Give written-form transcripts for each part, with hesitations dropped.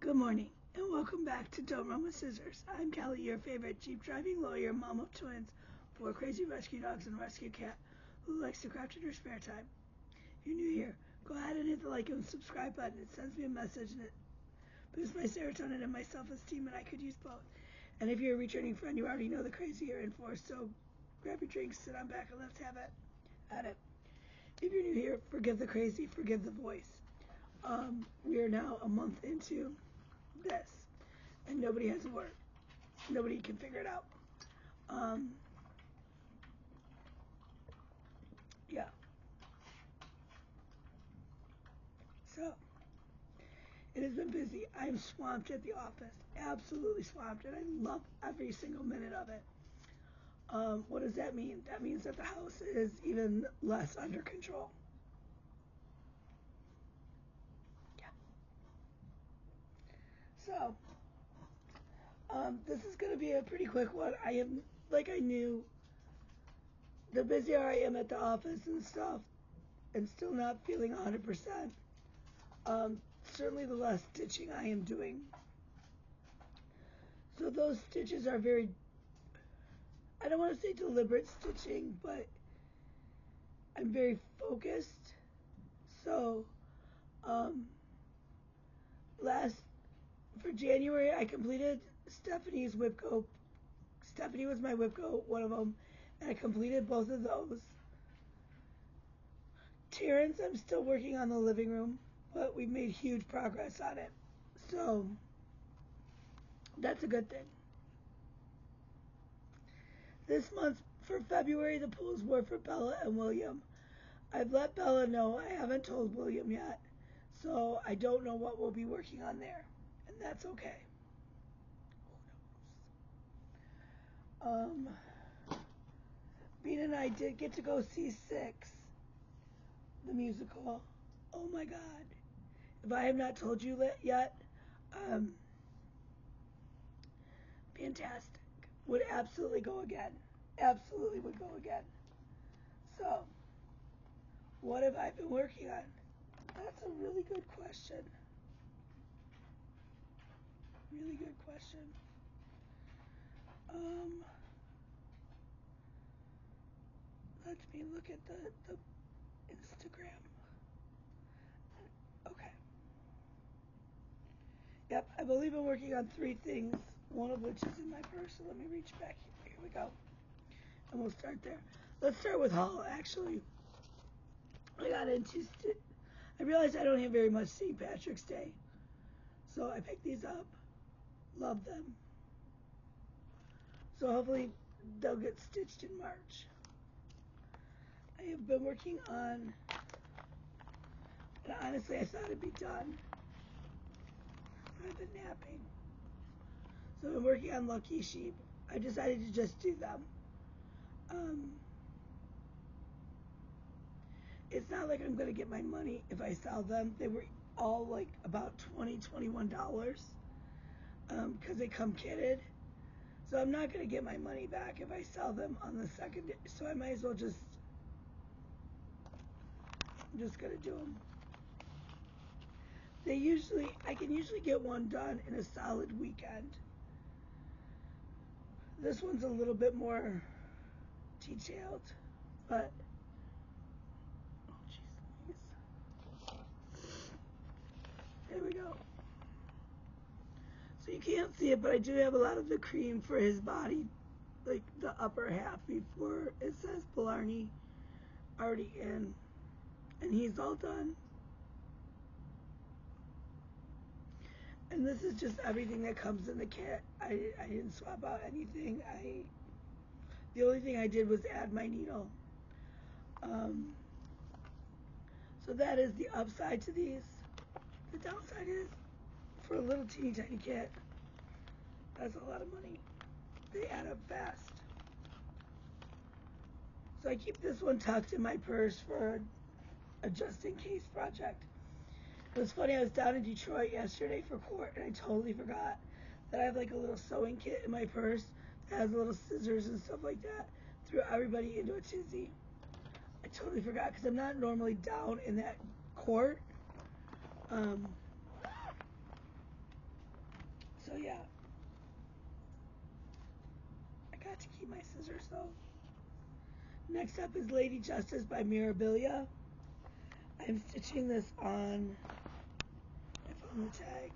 Good morning, and welcome back to Don't Run with Scissors. I'm Kelly, your favorite Jeep driving lawyer, mom of twins, 4 crazy rescue dogs, and a rescue cat who likes to craft in her spare time. If you're new here, go ahead and hit the like and subscribe button. It sends me a message and it boosts my serotonin and my self-esteem, and I could use both. And if you're a returning friend, you already know the crazy you're in for, so grab your drinks, sit on back, and let's have it at it. If you're new here, forgive the crazy, forgive the voice. We are now a month into this, and nobody has a word. Nobody can figure it out. Yeah. So, it has been busy. I'm swamped at the office. Absolutely swamped, and I love every single minute of it. What does that mean? That means that the house is even less under control. Yeah. So, this is going to be a pretty quick one. I knew the busier I am at the office and stuff, and still not feeling 100%, certainly the less stitching I am doing. So those stitches are very, I don't want to say deliberate stitching, but I'm very focused. So, for January, I completed Stephanie's whip coat. Stephanie was my whip coat, one of them, and I completed both of those. Terrence, I'm still working on the living room, but we've made huge progress on it. So, that's a good thing. This month, for February, the pools were for Bella and William. I've let Bella know. I haven't told William yet. So, I don't know what we'll be working on there. And that's okay. Bean and I did get to go see Six, the musical. Oh my God. If I have not told you yet, fantastic. Would absolutely go again. Absolutely would go again. So, what have I been working on? That's a really good question. Really good question. Let me look at the Instagram. Okay. Yep, I've only been working on 3 things, one of which is in my purse, so let me reach back here. Here we go. And we'll start there. Let's start with haul, actually. I realized I don't have very much St. Patrick's Day. So I picked these up. Love them. So hopefully they'll get stitched in March. I have been working on, and honestly I thought it'd be done. I've been napping. So I've been working on Lucky Sheep. I decided to just do them. It's not like I'm going to get my money if I sell them. They were all like about $20, $21 because they come kitted. So I'm not going to get my money back if I sell them on the second day. So I might as well I'm just going to do them. I can usually get one done in a solid weekend. This one's a little bit more detailed, but oh jeez, there we go. So you can't see it, but I do have a lot of the cream for his body, like the upper half before it says Blarney already in, and he's all done. And this is just everything that comes in the kit. I didn't swap out anything. The only thing I did was add my needle. So that is the upside to these. The downside is, for a little teeny tiny kit, that's a lot of money. They add up fast. So I keep this one tucked in my purse for a just-in-case project. It was funny, I was down in Detroit yesterday for court, and I totally forgot that I have like a little sewing kit in my purse that has little scissors and stuff like that. Threw everybody into a tizzy. I totally forgot because I'm not normally down in that court. yeah. I got to keep my scissors though. Next up is Lady Justice by Mirabilia. I'm stitching this on, I found the tag.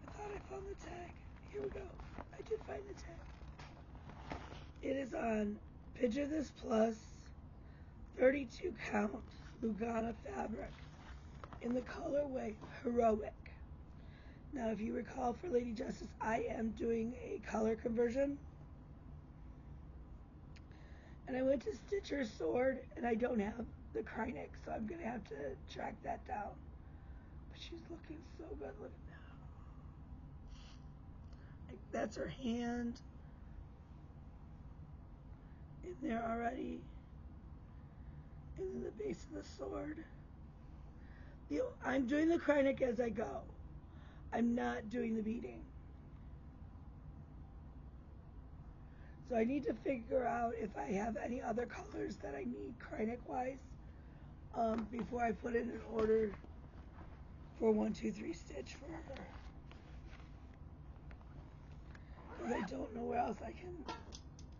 I thought I found the tag. Here we go. I did find the tag. It is on Picture This Plus 32 count Lugana fabric in the colorway Heroic. Now, if you recall, for Lady Justice, I am doing a color conversion. And I went to stitch her sword, and I don't have the Krynic, so I'm going to have to track that down. But she's looking so good. Look at that. Like, that's her hand in there already. And then the base of the sword. I'm doing the Krynic as I go. I'm not doing the beading. So I need to figure out if I have any other colors that I need Krynic-wise before I put in an order for 1, 2, 3 stitch for her. Because I don't know where else I can.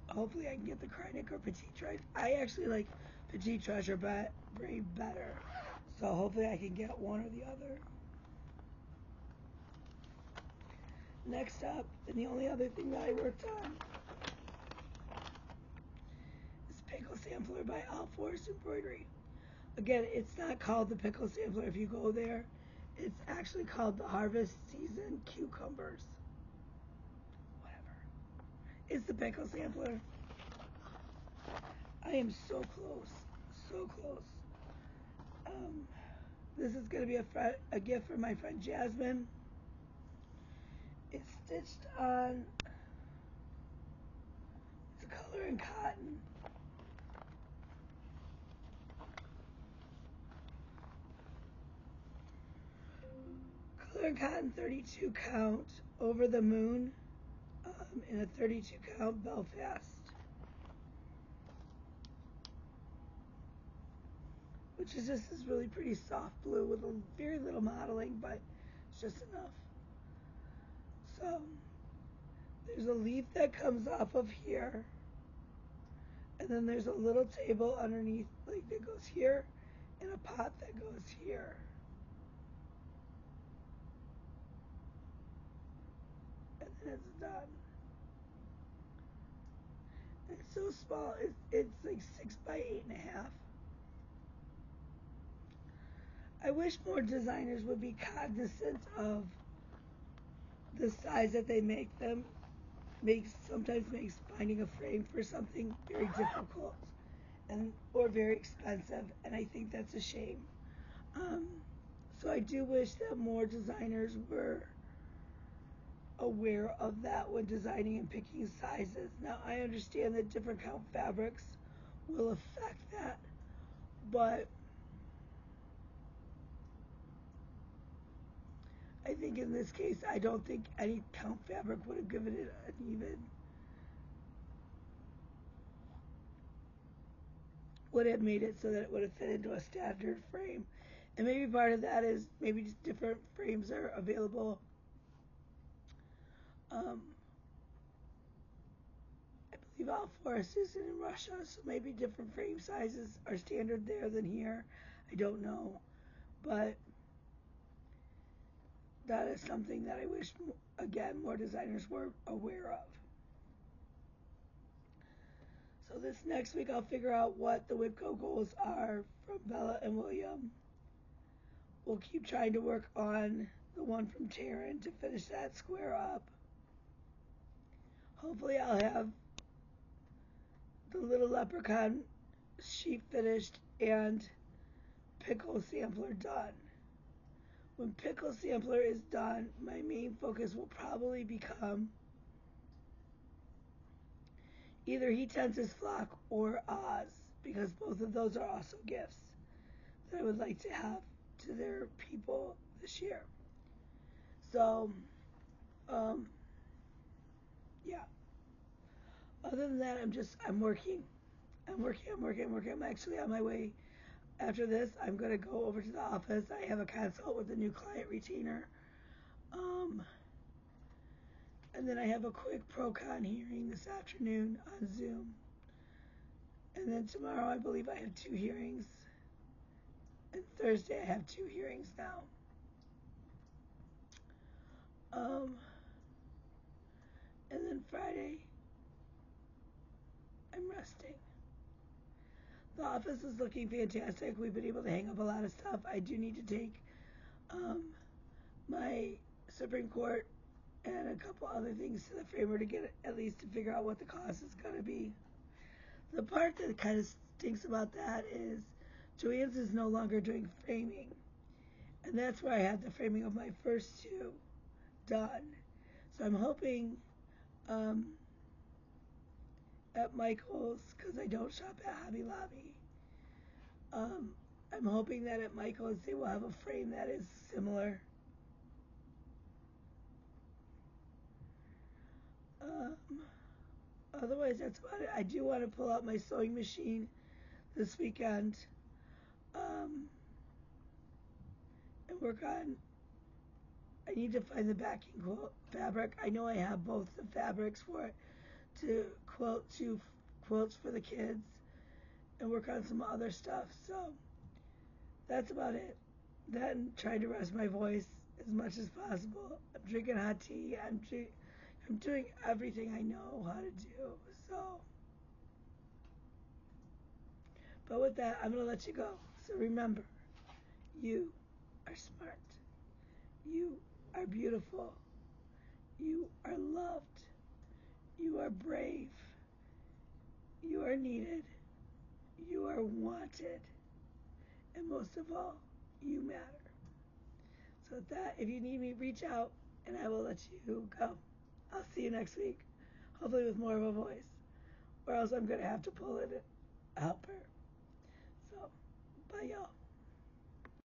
Hopefully I can get the Krynic or Petite Treasure. I actually like Petite Treasure braid better. So hopefully I can get one or the other. Next up, and the only other thing that I worked on is Pickle Sampler by All Forest Embroidery. Again, it's not called the Pickle Sampler if you go there. It's actually called the Harvest Season Cucumbers. Whatever. It's the Pickle Sampler. I am so close. So close. This is going to be a gift from my friend Jasmine. It's stitched on, it's a color in cotton. Color in cotton 32 count Over the Moon in a 32 count Belfast. Which is just this really pretty soft blue with a very little modeling, but it's just enough. So there's a leaf that comes off of here, and then there's a little table underneath, like that goes here, and a pot that goes here. And then it's done. And it's so small, it's like 6 by 8.5. I wish more designers would be cognizant of the size that they make them. Sometimes makes finding a frame for something very difficult or very expensive, and I think that's a shame. So I do wish that more designers were aware of that when designing and picking sizes. Now, I understand that different count fabrics will affect that, but I think in this case, I don't think any count fabric would have given it an even, would have made it so that it would have fit into a standard frame. And maybe part of that is maybe just different frames are available. I believe All Forest is in Russia, so maybe different frame sizes are standard there than here. I don't know. But that is something that I wish, again, more designers were aware of. So this next week I'll figure out what the WIPCO goals are from Bella and William. We'll keep trying to work on the one from Taryn to finish that square up. Hopefully I'll have the little leprechaun sheep finished and Pickle Sampler done. When Pickle Sampler is done, my main focus will probably become either He Tends His Flock or Oz, because both of those are also gifts that I would like to have to their people this year. So, yeah. Other than that, I'm working. I'm actually on my way. After this, I'm going to go over to the office. I have a consult with a new client retainer. And then I have a quick pro-con hearing this afternoon on Zoom. And then tomorrow I believe I have 2 hearings. And Thursday I have 2 hearings now. And then Friday I'm resting. The office is looking fantastic. We've been able to hang up a lot of stuff. I do need to take my Supreme Court and a couple other things to the framer to get at least to figure out what the cost is going to be. The part that kind of stinks about that is Joanne's is no longer doing framing. And that's where I had the framing of my first 2 done. So I'm hoping at Michael's, because I don't shop at Hobby Lobby, I'm hoping that at Michael's they will have a frame that is similar. Otherwise, that's about it. I do want to pull out my sewing machine this weekend and work on. I need to find the backing fabric. I know I have both the fabrics for it to quilt 2 quilts for the kids and work on some other stuff. So that's about it. Then trying to rest my voice as much as possible. I'm drinking hot tea. I'm doing everything I know how to do. So, but with that, I'm gonna let you go. So remember, you are smart. You are beautiful. You are loved. You are brave. You are needed. You are wanted. And most of all, you matter. So with that, if you need me, reach out and I will let you go. I'll see you next week, hopefully with more of a voice, or else I'm going to have to pull it and help her. So, bye y'all.